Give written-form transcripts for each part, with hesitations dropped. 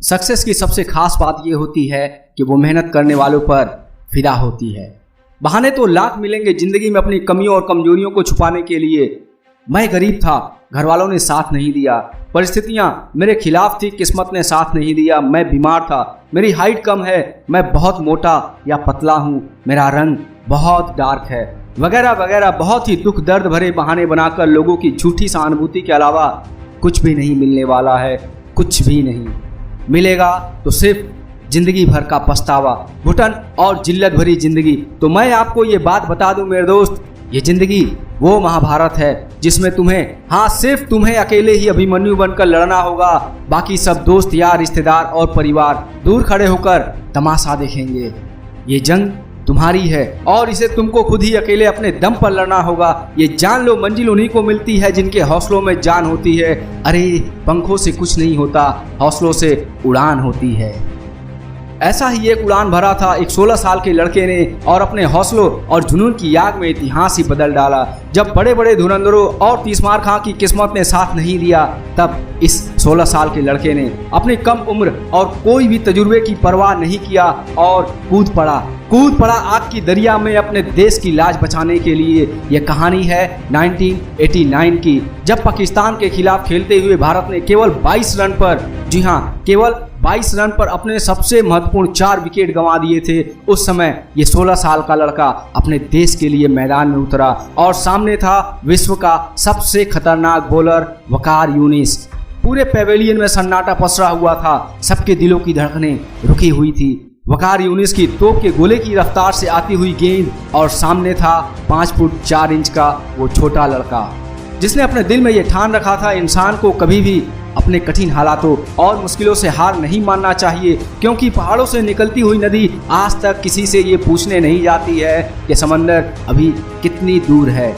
Success की सबसे खास बात यह होती है कि वो मेहनत करने वालों पर फिदा होती है। बहाने तो लाख मिलेंगे जिंदगी में अपनी कमियों और कमजोरियों को छुपाने के लिए। मैं गरीब था, घर वालों ने साथ नहीं दिया, परिस्थितियां मेरे खिलाफ थी, किस्मत ने साथ नहीं दिया। मैं बीमार था, मेरी हाइट कम है, मैं बहुत मोटा या पतला हूँ, मेरा रंग बहुत डार्क है, वगैरह वगैरह। बहुत ही दुख दर्द भरे बहाने बनाकर लोगों की झूठी सहानुभूति के अलावा कुछ भी नहीं मिलने वाला है। कुछ भी नहीं मिलेगा तो सिर्फ जिंदगी भर का पछतावा, घुटन और जिल्लत भरी जिंदगी। तो मैं आपको ये बात बता दूं मेरे दोस्त, ये जिंदगी वो महाभारत है जिसमें तुम्हें, हाँ सिर्फ तुम्हें अकेले ही अभिमन्यु बनकर लड़ना होगा। बाकी सब दोस्त यार, रिश्तेदार और परिवार दूर खड़े होकर तमाशा देखेंगे। ये जंग तुम्हारी है और इसे तुमको खुद ही अकेले अपने दम पर लड़ना होगा। ये जान लो, मंजिल उन्हीं को मिलती है जिनके हौसलों में जान होती है। अरे पंखों से कुछ नहीं होता, हौसलों से उड़ान होती है। ऐसा ही एक उड़ान भरा था एक 16 साल के लड़के ने और अपने हौसलों और जुनून की आग में इतिहास ही बदल डाला। जब बड़े बड़े धुरंधरों और तीसमार खां की किस्मत ने साथ नहीं दिया, तब इस 16 साल के लड़के ने अपनी कम उम्र और कोई भी तजुर्बे की परवाह नहीं किया और कूद पड़ा आग की दरिया में अपने देश की लाज बचाने के लिए। यह कहानी है 1989 की, जब पाकिस्तान के खिलाफ खेलते हुए भारत ने केवल 22 रन पर, जी हाँ केवल 22 रन पर अपने सबसे महत्वपूर्ण 4 विकेट गंवा दिए थे। उस समय ये 16 साल का लड़का अपने देश के लिए मैदान में उतरा और सामने था विश्व का सबसे खतरनाक बॉलर वकार यूनिस। पूरे पेवेलियन में सन्नाटा पसरा हुआ था, सबके दिलों की धड़कनें रुकी हुई थी। वकार यूनिस की तोप के गोले की रफ्तार से आती हुई गेंद और सामने था 5 फुट 4 इंच का वो छोटा लड़का, जिसने अपने दिल में ये ठान रखा था इंसान को कभी भी अपने कठिन हालातों और मुश्किलों से हार नहीं मानना चाहिए, क्योंकि पहाड़ों से निकलती हुई नदी आज तक किसी से ये पूछने नहीं जाती है कि समंदर अभी कितनी दूर है।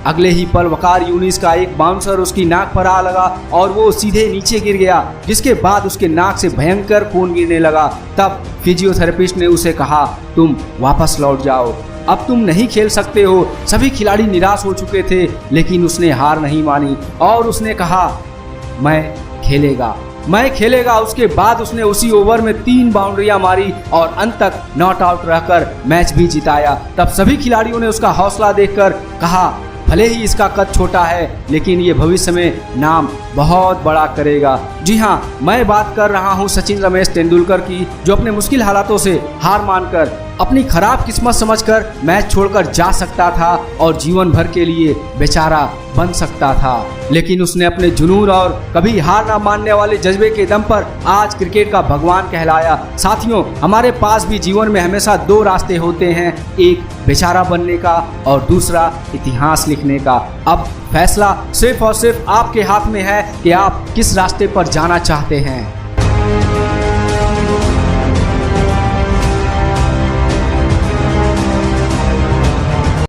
अगले ही पल वकार यूनिस का एक बाउंसर उसकी नाक पर आ लगा और वो सीधे नीचे गिर गया, जिसके बाद उसके नाक से भयंकर खून गिरने लगा। तब फिजियोथेरेपिस्ट ने उसे कहा, तुम वापस लौट जाओ, अब तुम नहीं खेल सकते हो। सभी खिलाड़ी निराश हो चुके थे, लेकिन उसने हार नहीं मानी और उसने कहा, मैं खेलेगा। उसके बाद उसने उसी ओवर में 3 बाउंड्रियां मारी और अंत तक नॉट आउट रहकर मैच भी जिताया। तब सभी खिलाड़ियों ने उसका हौसला देखकर कहा, भले ही इसका कद छोटा है, लेकिन ये भविष्य में नाम बहुत बड़ा करेगा। जी हाँ, मैं बात कर रहा हूँ सचिन रमेश तेंदुलकर की, जो अपने मुश्किल हालातों से हार मानकर, अपनी खराब किस्मत समझकर मैच छोड़कर जा सकता था और जीवन भर के लिए बेचारा बन सकता था। लेकिन उसने अपने जुनून और कभी हार ना मानने वाले जज्बे के दम पर आज क्रिकेट का भगवान कहलाया। साथियों, हमारे पास भी जीवन में हमेशा 2 रास्ते होते हैं, एक बेचारा बनने का और दूसरा इतिहास लिखने का। अब फैसला सिर्फ और सिर्फ आपके हाथ में है कि आप किस रास्ते पर जाना चाहते हैं।